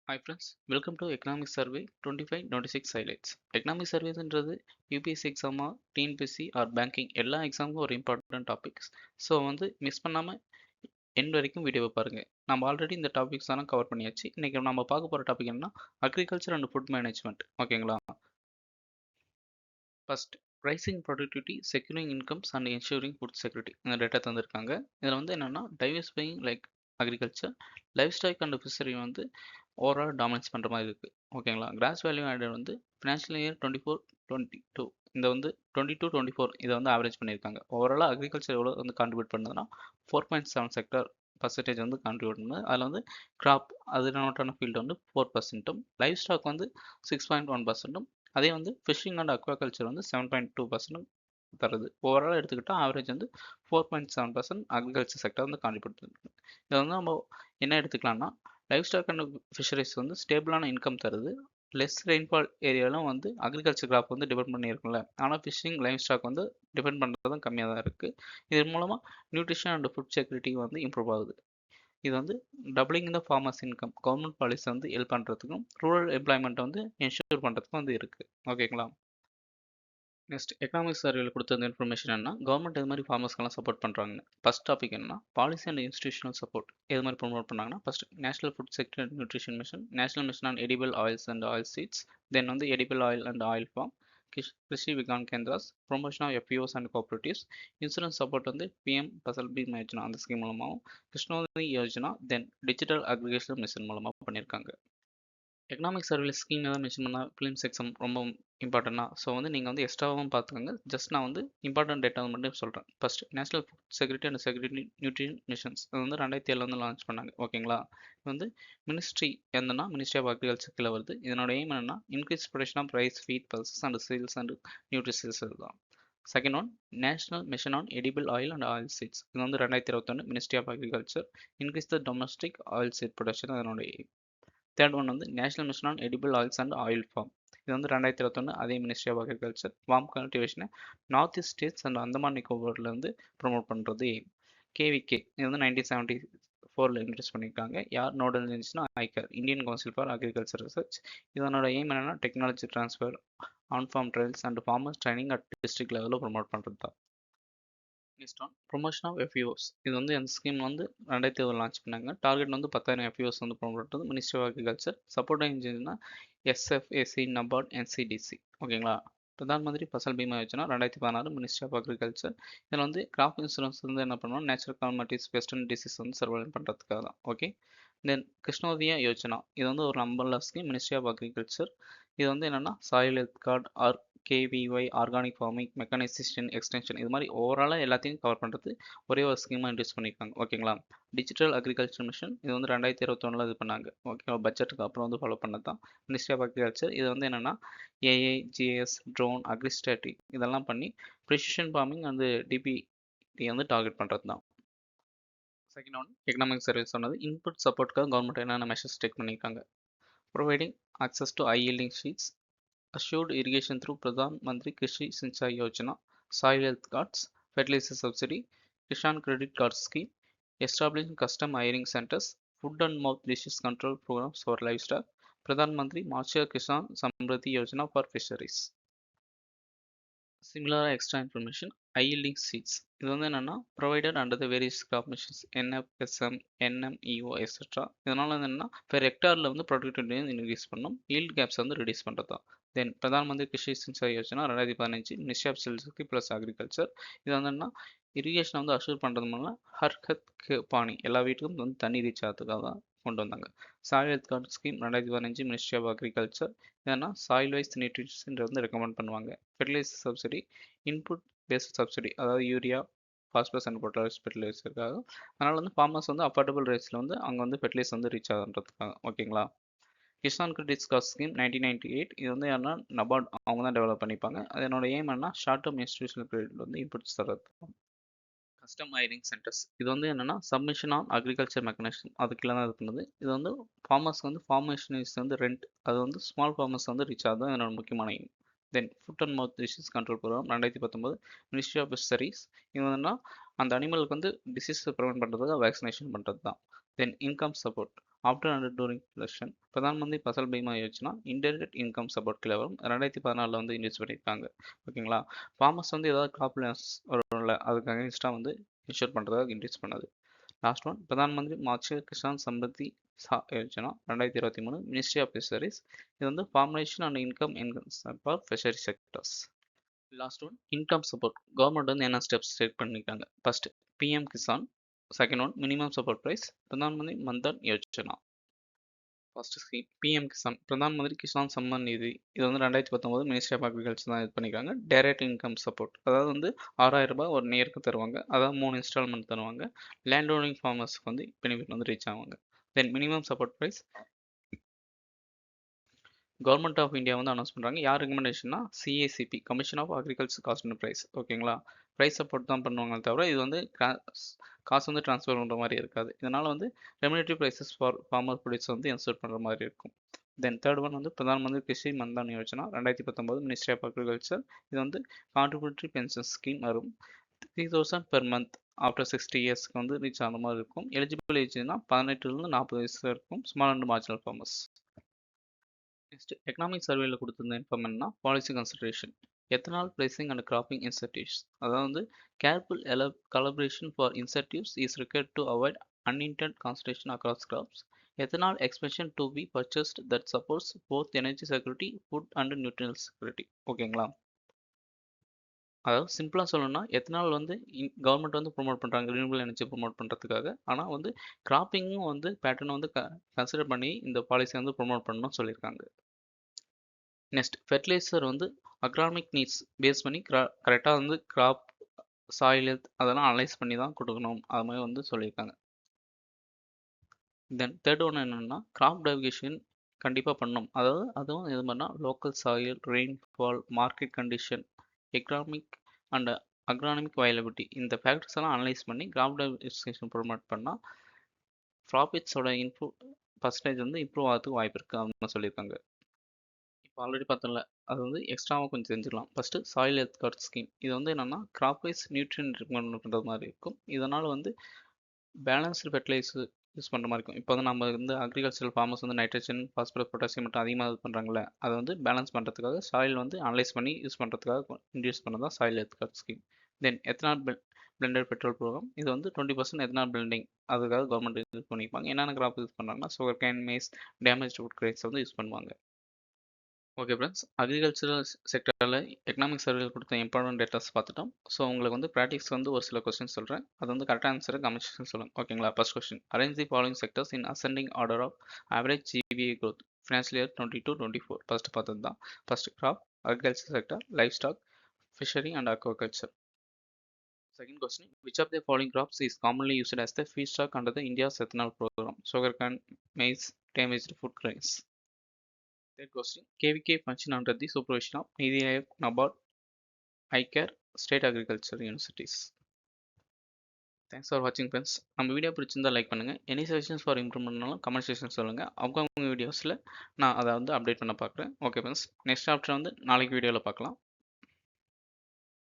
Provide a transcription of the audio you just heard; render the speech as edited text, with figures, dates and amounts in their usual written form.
Hi friends, welcome to Economic Survey 25-26 highlights. Economic surveysன்றது UPSC எக்ஸாமா, TNPSC or banking எல்லா எக்ஸாமுக்கும் ஒரு இம்பார்ட்டன்ட் டாபிக்ஸ். ஸோ மிஸ் பண்ணாமல் எண்ட் வரைக்கும் வீடியோவை பாருங்கள். நம்ம ஆல்ரெடி இந்த டாபிக்ஸ் எல்லாம் கவர் பண்ணியாச்சு. இன்றைக்கி நம்ம பார்க்க போகிற டாபிக் என்னன்னா அக்ரிகல்ச்சர் அண்ட் ஃபுட் மேனேஜ்மெண்ட். ஓகேங்களா? First, rising productivity, securing incomes and ensuring food security இந்த டேட்டா தந்திருக்காங்க. இதில் என்னென்னா diversifying like agriculture, life stock and fishery overall dominance பண்ணுற மாதிரி இருக்குது. ஓகேங்களா? Gross value added financial year 24-22 இந்த 22-24 இதை ஆவரேஜ் பண்ணியிருக்காங்க. ஓவராலாக அக்ரிகல்ச்சர் எவ்வளோ கான்ட்ரிபியூட் பண்ணுதுன்னா 4.7 செக்டர் பர்சன்டேஜ் கான்ட்ரிபியூட் பண்ணுது. அதில் கிராப் அது ரிலேட்டடான ஃபீல்டு 4%, லைஃப் ஸ்டாக் 6.1%, அதே ஃபிஷிங் அண்ட் அக்வாகல்ச்சர் 7.2% தருது. ஓவரால் எடுத்துக்கிட்டால் ஆவரேஜ் 4.7% அக்ரிகல்ச்சர் செக்டர் கான்ட்ரிபியூட் பண்ணுது. இதை நம்ம என்ன எடுத்துக்கலாம்னா லைஃப் ஸ்டாக் அண்ட் ஃபிஷரிஸ் ஸ்டேபிளான இன்கம் தருது. லெஸ் ரெயின்ஃபால் ஏரியாலும் அக்ரிகல்ச்சர் கிராப் டிபெண்ட் பண்ணியிருக்கும்ல. ஆனால் ஃபிஷிங் லைஃப் ஸ்டாக் டிபெண்ட் பண்ணுறதும் கம்மியாக தான் இருக்குது. இதன் மூலமாக nutrition and food security improve ஆகுது. இது டபுளிங் இந்த farmers income government policy help பண்ணுறதுக்கும் ரூரல் எம்ப்ளாய்மெண்ட் என்ஷூர் பண்ணுறதுக்கும் இருக்குது. ஓகேங்களா? நெக்ஸ்ட், எக்கனாமிக் சர்வேல கொடுத்த இன்ஃபர்மேஷன் என்ன, கவர்மெண்ட் எது மாதிரி ஃபார்மர்ஸ்க்கெல்லாம் சப்போர்ட் பண்ணுறாங்க. ஃபர்ஸ்ட் டாபிக் என்ன, பாலிசி அண்ட் இன்ஸ்டிடியூஷனல் சப்போர்ட் எது மாதிரி ப்ரொமோட் பண்ணாங்கன்னா, first national food sector and nutrition mission, national mission on edible oils and oil seeds, then edible oil and oil farm, Krishi Vigyan Kendras, promotion of FPOs and cooperatives, insurance support PM Fasal Bima Yojana அந்த scheme மூலமாகவும், Krishonnati Yojana, then digital agriculture mission மூலமாக பண்ணியிருக்காங்க. Economic சர்வேல scheme எதாவது mention பண்ணால் films exam ரொம்ப இம்பார்ட்டன்னா. So நீங்கள் எக்ஸ்ட்ராவும் பார்த்துக்கோங்க. ஜஸ்ட் நான் இம்பார்ட்டன்ட் டேட்டா மட்டும் சொல்கிறேன். First, national food security and security nutrition missions அது 2007 லான்ச் பண்ணாங்க. ஓகேங்களா? இது மினிஸ்ட்ரி என்னன்னா மினிஸ்ட்ரி ஆஃப் அக்ரிகல்ச்சர் கீழே வருது. இதனோட எய்ம் என்னன்னா increase production of rice, wheat, pulses and cereals and nutritions தான். Second one, national mission on edible oil and oil seeds இது 2021 ministry of agriculture increase the domestic oil seed production அதனோட aim. Third one national mission on edible oils and oil farm இது 2021 அதே ministry of agriculture farm கல்டிவேஷனை north east states and Andaman நிக்கோபார்லேருந்து promote பண்ணுறது. KVK இது 1974 introduced பண்ணியிருக்காங்க. யார் nodal ஏஜென்சினா ICAR, Indian council for agriculture research. இதனோட எய்ம் என்னன்னா technology transfer, on farm trials and farmers training at district லெவலில் ப்ரொமோட் பண்ணுறது தான். Next one, promotion of FPOs இது அந்த ஸ்கீம் 2007 லான்ச் பண்ணாங்க. டார்கெட் 10,000 எஃப்யூஎஸ் ப்ரொமோட் பண்ணுறது மினிஸ்ட்ரி ஆஃப் அக்ரிகல்ச்சர். சப்போர்ட் இன்ஜின்னா எஸ்எஃப்ஏசி, நபார்ட், என்சிடிசி. ஓகேங்களா? Pradhan Mantri Fasal Bima Yojana 2016 ministry of agriculture. இதில் கிராப் இன்சூரன்ஸ் என்ன பண்ணுவோம், natural calamities, western disease surveillance பண்ணுறதுக்காக தான். ஓகே. தென் கிருஷ்ணோதயா யோஜனா இது ஒரு umbrella scheme ministry of agriculture. இது என்னன்னா soil health card or KVY, organic farming, mechanisation, extension இது மாதிரி ஓவராலாக எல்லாத்தையும் கவர் பண்ணுறது ஒரே ஒரு ஸ்கீமாக இன்ட்ரடியூஸ் பண்ணியிருக்காங்க. ஓகேங்களா? டிஜிட்டல் அக்ரிகல்ச்சர் மிஷன் இது 2021 இது பண்ணாங்க. ஓகே, பட்ஜெட்டுக்கு அப்புறம் ஃபாலோ பண்ணது தான் மினிஸ்ட்ரி ஆஃப் அக்ரிகல்ச்சர். இது என்னென்னா ஏஐ, ஜிஎஸ், ட்ரோன், அக்ரிஸ்டாட்டிக் இதெல்லாம் பண்ணி ப்ரிசிஷன் ஃபார்மிங் அந்த டிபிடி டார்கெட் பண்ணுறது தான். செகண்ட் ஒன், எக்கனாமிக் சர்வீஸ் சொன்னது இன்புட் சப்போர்ட்டுக்காக கவர்மெண்ட் என்னென்ன மெஷர்ஸ் டேக் பண்ணியிருக்காங்க. Providing access to high yielding seeds, assured irrigation through Pradhan Mantri Krishi Sinchai Yojana, soil health cards, fertilizer subsidy, Kishan credit card scheme, establishing custom hiring centers, food and mouth disease control programs for livestock, Pradhan Mantri Matsya Kisan Samriddhi Yojana for fisheries. Similar extra information, high yielding seeds இது என்னன்னா provided under the various crop missions NFSM, NMEO etc. இதனால என்னன்னா per hectareல productivity increase பண்ணும், yield gaps reduce பண்ணுறது தான். Then Pradhan Mantri Krishi Sinchai Yojana 2015 ministry of செல்ஸ்க்கு plus agriculture. இது என்னன்னா இரிகேஷன் அஷ்யூர் பண்ணுறது மூலம் ஹர் ஹத் பானி எல்லா வீட்டுக்கும் தண்ணி ரீச் ஆகிறதுக்காக தான் கொண்டு வந்தாங்க. Soil health card scheme 2015 ministry of agriculture. ஏன்னா சாயில் வைஸ் நியூட்ரிஷன் ரெக்கமெண்ட் பண்ணுவாங்க. Fertiliser subsidy, input based subsidy அதாவது யூரியா, பாஸ்பரஸ் அண்ட் பொட்டாஷ் ஃபெர்டிலைசருக்காக. அதனால் ஃபார்மர்ஸ் அஃபோர்டபுள் ரேட்ஸில் அங்கே ஃபெர்டிலைசர் ரீச் ஆகுன்றதுக்காக. ஓகேங்களா? கிசான் கிரெடிட் கார்டு ஸ்கீம் 1998 இது யாருன்னா நபார்ட் அவங்க தான் டெவலப் பண்ணிப்பாங்க. அதனோட எய்ம் என்னன்னா short term institutional credit inputs தரது. கஸ்டம் ஹையரிங் சென்டர்ஸ் இது என்னன்னா சப்மிஷன் ஆன் அக்ரிகல்ச்சர் மெக்கானிசம் அதுக்குள்ள தான் இது பண்ணுது. இது ஃபார்மர்ஸ் ஃபார்மேஷன்ஸ் ரெண்ட் அது ஸ்மால் ஃபார்மர்ஸ் ரீச் ஆகுது. என்னோட முக்கியமான aim. Then foot and mouth disease control programme 2019 ministry of fisheries. இது அந்த அனிமலுக்கு டிசீஸ் ப்ரிவென்ட் பண்ணுறதுக்கு வேக்சினேஷன் பண்ணுறது தான். Then income support after and during election Pradhan Mantri Fasal Bima Yojana indirect income support கீழே வரும். 2014 வந்து இன்ட்ரடியூஸ் பண்ணியிருக்காங்க. ஓகேங்களா. ஃபார்மர்ஸ் வந்து ஏதாவது கிராப் லாஸ் வரும்ல, அதுக்கு அகைன்ஸ்டாக வந்து இன்ஷூர் பண்ணுறதுக்கு இன்ட்ரடியூஸ் பண்ணது. Last one Pradhan Mantri Matsya Kisan Sampatti Yojana 2023 ministry of fisheries. இது வந்து formation and income for fishery sectors. Last one income support. Government வந்து என்ன ஸ்டெப்ஸ் டேக் பண்ணியிருக்காங்க. First PM Kisan, second one minimum support price, Pradhan Mantri Mandhan Yojana. First scheme PM Kisan, Pradhan Mantri Kisan summon நிதி. இது வந்து 2019 மினிஸ்ட்ரி ஆஃப் அக்ரிகல்ச்சர் தான் இது பண்ணியிருக்காங்க. டைரக்ட் இன்கம் சப்போர்ட், அதாவது வந்து 6000 ரூபாய் ஒரு இயருக்கு தருவாங்க. அதாவது 3 இன்ஸ்டால்மெண்ட் தருவாங்க. லேண்ட் ஓனிங் ஃபார்மர்ஸ்க்கு வந்து பெனிஃபிட் வந்து ரீச் ஆவாங்க. Then minimum support price government of India வந்து அனௌன்ஸ் பண்ணுறாங்க. யார் ரெக்கமெண்டேஷன்னா CACP, commission of agriculture cost and price. ஓகேங்களா. ப்ரைஸ் சப்போர்ட் தான் பண்ணுவாங்க தவிர இது வந்து காசு வந்து ட்ரான்ஸ்ஃபர் பண்ணுற மாதிரி இருக்காது. இதனால் வந்து remunerative prices for farmer produce வந்து இன்சூர் பண்ணுற மாதிரி இருக்கும். தென் தேர்ட் ஒன் வந்து Pradhan Mantri Krishi Mandhan Yojana 2019 ministry of agriculture. இது வந்து கான்ட்ரிபியூட்டரி பென்ஷன் ஸ்கீம் வரும். 3000 பெர் மந்த் ஆஃப்டர் 60 இயர்ஸ்க்கு வந்து ரீச் ஆன மாதிரி இருக்கும். எலிஜிபிள் ஏஜ்னா 18 40 வயசு இருக்கும். Small and marginal farmers. Next economic சர்வேல கொடுத்துருந்த இன்ஃபர்மேஷன்னா policy consideration, ethanol pricing and cropping incentives. அதாவது வந்து careful collaboration for incentives is required to avoid unintended concentration across crops. Ethanol expansion to be purchased that supports both energy security, food and nutritional security. ஓகேங்களா. அதாவது சிம்பிளாக சொல்லணும்னா ethanol வந்து government வந்து promote பண்ணுறாங்க renewable energy promote பண்ணுறதுக்காக. ஆனால் வந்து கிராப்பிங்கும் வந்து பேட்டர்னை வந்து கன்சிடர் பண்ணி இந்த பாலிசி வந்து ப்ரொமோட் பண்ணணும்னு சொல்லியிருக்காங்க. நெக்ஸ்ட் ஃபெர்டிலைசர் வந்து அக்ரானிக் நீட்ஸ் பேஸ் பண்ணி கரெக்டாக வந்து கிராப் சாயில் ஹெல்த் அதெல்லாம் அனலைஸ் பண்ணி தான் கொடுக்கணும், அது மாதிரி வந்து சொல்லியிருக்காங்க. தென் தேர்ட் ஒன்று என்னென்னா கிராப் டைவர்கேஷன் கண்டிப்பாக பண்ணணும். அதாவது அதுவும் இது பண்ணால் local soil, rainfall, market condition, economic and agronomic viability இந்த ஃபேக்டர்ஸ் எல்லாம் அனலைஸ் பண்ணி கிராப் டைவர்கேஷன் ப்ரொமோட் பண்ணால் ப்ராஃபிட்ஸோட பர்சன்டேஜ் வந்து இம்ப்ரூவ் ஆகிறதுக்கு வாய்ப்பு இருக்குது அப்படின்னு சொல்லியிருக்காங்க. இப்போ ஆல்ரெடி பார்த்தோம்ல, அது வந்து எக்ஸ்ட்ராவாக கொஞ்சம் தெரிஞ்சுக்கலாம். First soil health card scheme. இது வந்து என்னென்னா கிராப் வைஸ் நியூட்ரியன் ரெக்கமெண்ட் பண்ணுறது மாதிரி இருக்கும். இதனால் வந்து பேலன்ஸ்டு ஃபெர்டிலைசர் யூஸ் பண்ணுற மாதிரி இருக்கும். இப்போ வந்து நம்ம வந்து அக்ரிகல்ச்சரல் ஃபார்மர்ஸ் வந்து நைட்ரஜன், பாஸ்பரஸ், பொட்டாசியம் மட்டும் அதிகமாக இது பண்ணுறாங்களே, அதை வந்து பேலன்ஸ் பண்ணுறதுக்காக சாயில் வந்து அனலைஸ் பண்ணி யூஸ் பண்ணுறதுக்காக இன்ட்ரடியூஸ் பண்ணது தான் soil health card scheme. Then ethanol blended petrol programme. இது வந்து 20% எத்தனால் பிளெண்டிங் அதுக்காக கவர்மெண்ட் யூஸ் பண்ணிப்பாங்க. என்னென்ன கிராப் யூஸ் பண்ணுறாங்கன்னா sugar cane, maize, damage food grains வந்து யூஸ் பண்ணுவாங்க. ஓகே ஃப்ரெண்ட்ஸ், அக்ரிகல்ச்சரல் செக்டரில் எக்கனாமிக் சர்வேல கொடுத்த இம்பார்ட்டன்ட் டேட்டாஸ் பார்த்துட்டோம். ஸோ உங்களுக்கு வந்து ப்ராக்டிக்ஸ் வந்து ஒரு சில கொஸ்டின் சொல்கிறேன். அது வந்து கரெக்டாக ஆன்சரை கமெண்ட் செக்ஷன் சொல்லுங்கள். ஓகேங்களா. First question, arrange the following sectors in ascending order of average GVA growth financial year 22-24. First பார்த்தது தான். First crop, agriculture sector, livestock, fishery and aquaculture. Second question, which of the following crops is commonly used as the feedstock under the India's ethanol program? Sugarcane, maize, damaged food grains. Third question, KVK function under the supervision of Niti Aayog, NABARD, ICAR, State Agriculture Universities. Thanks for watching friends. நம்ம video பிடிச்சிருந்தா like பண்ணுங்கள். Any suggestions for இம்ப்ரூவ்மெண்ட்னாலும் comment section சொல்லுங்கள். அவங்க வீடியோஸில் நான் அதை வந்து அப்டேட் பண்ண பார்க்குறேன். ஓகே ஃப்ரெண்ட்ஸ், நெக்ஸ்ட் ஆப்ஷன் வந்து நாளைக்கு வீடியோவில் பார்க்கலாம்.